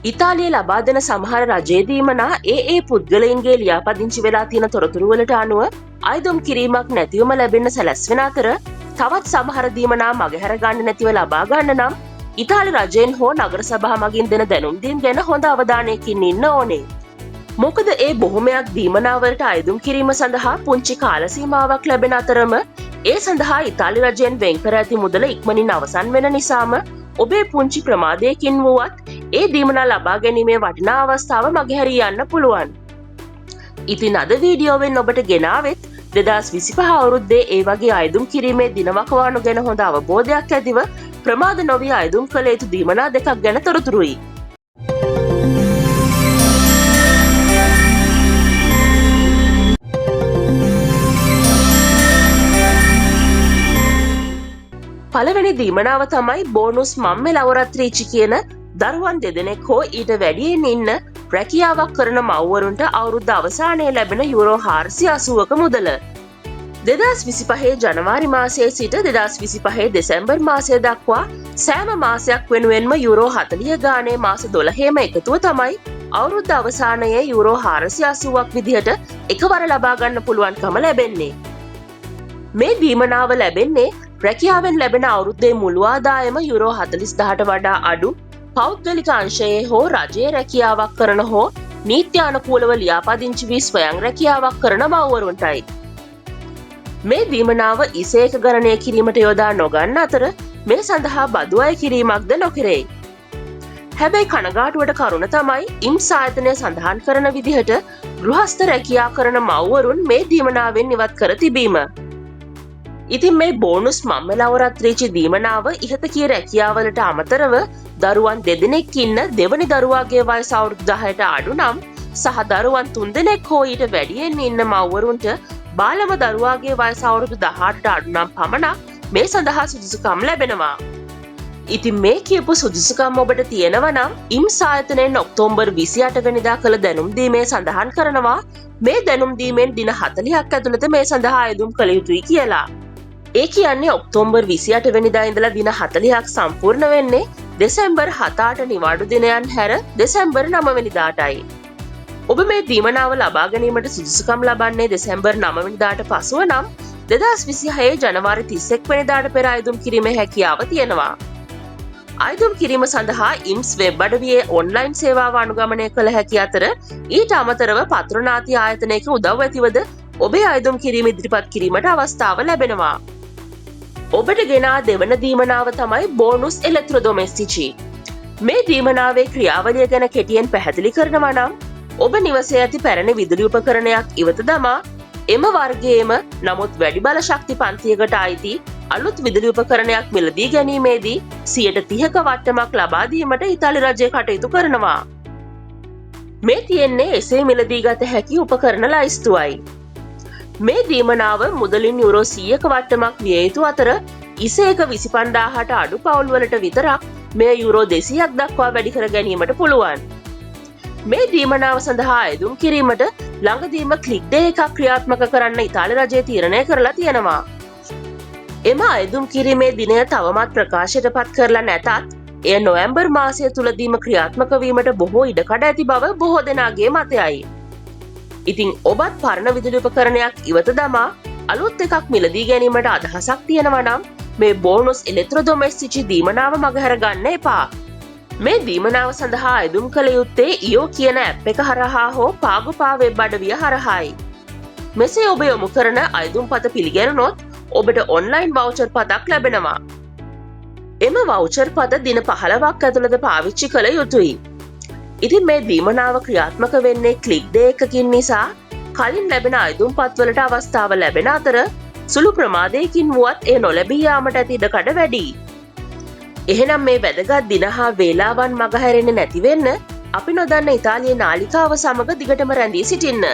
ඉතාලිය ලබා දෙන සමහර රජයේ දීමනා ඒ පුද්ගලයින්ගේ ලියාපදිංචි වෙලා තියෙන තොරතුරු වලට අනුව අයදුම් කිරීමක් නැතිවම ලැබෙන්න සැලැස්වෙන අතර තවත් සමහර දීමනා මගහැර ගන්න නැතිව ලබා ගන්න නම් ඉතාලි රජයෙන් හෝ නගර සභා මගින් දෙන දැනුම් දීම් ගැන හොඳ අවධානයකින් ඉන්න ඕනේ. මොකද ඒ බොහොමයක් දීමනාවලට අයදුම් කිරීම සඳහා පුංචි කාල සීමාවක් ලැබෙන අතරම ඒ සඳහා ඉතාලි රජයෙන් වෙන් කර ඇති මුදල ඉක්මනින් අවසන් වෙන නිසාම ඔබේ පුංචි ප්‍රමාදයකින් වුවත් ඒ දීමනා ලබා ගැනීමේ වටිනා අවස්ථාව මගහැරී යන්න පුළුවන්. ඉතින් අද වීඩියෝවෙන් ඔබට ගෙනාවෙත් 2025 අවුරුද්දේ ඒ වගේ අයදුම් කිරීමේ දිනවකවානු ගැන හොඳ අවබෝධයක් ඇතිව ප්‍රමාද නොවී අයදුම් කළ යුතු දීමනා දෙකක් ගැන තොරතුරුයි. පළවෙනි දීමනාව තමයි බෝනුස් මම්මෙ ලවරත්‍රීචි කියන දරුවන් දෙදෙනෙක් හෝ ඊට වැඩියෙන් ඉන්න රැකියාවක් කරන මව්වරුන්ට අවුරුද්ද අවසානයේ ලැබෙන යුරෝ 480ක මුදල. 2025 ජනවාරි මාසයේ සිට 2025 දෙසැම්බර් මාසය දක්වා සෑම මාසයක් වෙනුවෙන්ම යුරෝ 40 ගානේ මාස 12ම එකතුව තමයි අවුරුද්ද අවසානයේ යුරෝ 480ක් විදිහට එකවර ලබා ගන්න පුළුවන්කම ලැබෙන්නේ. මේ දීමනාව ලැබෙන්නේ රැකියාවෙන් ලැබෙන අවුරුද්දේ මුළු ආදායම යුරෝ 40,000ට වඩා අඩු පෞද්ගලික අංශයේ හෝ රජයේ රැකියාවක් කරන හෝ නීත්‍යානුකූලව ලියාපදිංචි වී ස්වයං රැකියාවක් කරන මව්වරුන්ටයි. මේ දීමනාව ඉසේක ගණනය කිරීමට යොදා නොගන්න අතර මේ සඳහා බදු අය කිරීමක්ද නොකෙරෙයි. හැබැයි කනගාටුවට කරුණ තමයි ඉම්ස් ආයතනය සඳහන් කරන විදිහට ගෘහස්ත රැකියා කරන මව්වරුන් මේ දීමනාවෙන් ඉවත් කර තිබීම. ඉතින් මේ බෝනුස් මම්මෙ ලවරත්‍රීචි දීමනාව ඉහත කිය රැකියාවලට අමතරව දරුවන් දෙදෙනෙක් ඉන්න දෙවනි දරුවාගේ වයස අවුරුදු 10ට අඩු නම් සහ දරුවන් 3 දෙනෙක් හෝ ඊට වැඩියෙන් ඉන්න මව්වරුන්ට බාලම දරුවාගේ වයස අවුරුදු 18ට අඩු නම් පමණක් මේ සඳහා සුදුසුකම් ලැබෙනවා. ඉතින් මේ කියපු සුදුසුකම් ඔබට තියෙනවා නම් ඉම්ස් ආයතනයෙන් ඔක්තෝබර් 28 වෙනිදා කළ දැනුම් දීමේ සඳහන් කරනවා මේ දැනුම් දීමෙන් දින 40ක් ඇතුළත මේ සඳහා අයදුම් කළ යුතුයි කියලා. ඒ කියන්නේ ඔක්තෝබර් 28 වෙනිදා ඉඳලා දින 40ක් සම්පූර්ණ වෙන්නේ දෙසැම්බර් 7-8 නිවාඩු දිනයන් හැර දෙසැම්බර් 9 වෙනිදාටයි. ඔබ මේ දීමනාව ලබා ගැනීමට සුදුසුකම් ලබන්නේ දෙසැම්බර් 9 වෙනිදාට පසුව නම් 2026 ජනවාරි 31 වෙනිදාට පෙර අයදුම් කිරීමේ හැකියාව තියෙනවා. අයදුම් කිරීම සඳහා ඉම්ස් වෙබ් අඩවියේ ඔන්ලයින් සේවාව අනුගමනය කළ හැකි අතර ඊට අමතරව පත්‍රනාති ආයතනයක උදව් ඇතිවද ඔබේ අයදුම් කිරීම ඉදිරිපත් කිරීමට අවස්ථාව ලැබෙනවා. ඔබට ගෙනා දෙවන දීමනාව තමයි බෝනුස් එලෙක්ට්‍රොඩොමෙස්ටිචි. මේ දීමනාවේ ක්‍රියාවලිය ගැන කෙටියෙන් පැහැදිලි කරනවා නම් ඔබ නිවසේ ඇති පැරණි විදුලි උපකරණයක් ඉවත දමා එම වර්ගයේම නමුත් වැඩි බල ශක්ති පන්තියකට අයිති අලුත් විදුලි උපකරණයක් මිලදී ගැනීමේදී 30% වට්ටමක් ලබා දීමට ඉතාලි රජය කටයුතු කරනවා. මේ තියෙන්නේ එසේ මිලදී ගත හැකි උපකරණ ලයිස්තුවයි. මේ දීමනාව මුදලින් යුරෝ 100ක වට්ටමක් විය යුතු අතර ඉසේක 25000ට අඩු පවුල්වලට විතරක් මේ යුරෝ 200ක් දක්වා වැඩි කර ගැනීමට පුළුවන්. මේ දීමනාව සඳහා අයදුම් කිරීමට ළඟදීම ක්ලික් ඩේ එකක් ක්‍රියාත්මක කරන්න ඉතාලි රජය තීරණය කරලා තියෙනවා. එම අයදුම් කිරීමේ දිනය තවමත් ප්‍රකාශයට පත් කරලා නැතත් එය නොවැම්බර් මාසය තුලදීම ක්‍රියාත්මක වීමට බොහෝ ඉඩකඩ ඇති බව බොහෝ දෙනාගේ මතයයි. ඉතින් ඔබත් පරණ විදුලි උපකරණයක් ඉවත දමා අලුත් එකක් මිලදී ගැනීමට අදහසක් තියෙනවා නම් මේ බෝනුස් එලෙක්ට්‍රොඩොමෙස්ටිචි දීමනාව මගහැර ගන්න එපා. මේ දීමනාව සඳහා අයදුම් කළ යුත්තේ ඉයෝ කියන ඇප් එක හරහා හෝ පාගුපා වෙබ් අඩවිය හරහායි. මෙසේ ඔබ යොමු කරන අයදුම් පත පිළිගැනුනොත් ඔබට ඔන්ලයින් වවුචර් පතක් ලැබෙනවා. එම වවුචර් පත දින 15ක් ඇතුළත පාවිච්චි කළ යුතුයි. ඉතින් මේ දීමනාව ක්‍රියාත්මක වෙන්නේ ක්ලික් ඩේ එකකින් නිසා කලින් ලැබෙන අයදුම් පත්වලට අවස්ථාව ලැබෙන අතර සුළු ප්‍රමාදයකින් වුවත් ඒ නොලැබී යාමට ඇති ඉඩකඩ වැඩි. එහෙනම් මේ වැදගත් දින හා වේලාවන් මගහැරෙන්නේ නැති වෙන්න අපි නොදන්න ඉතාලියේ නාලිකාව සමග දිගටම රැඳී සිටින්න.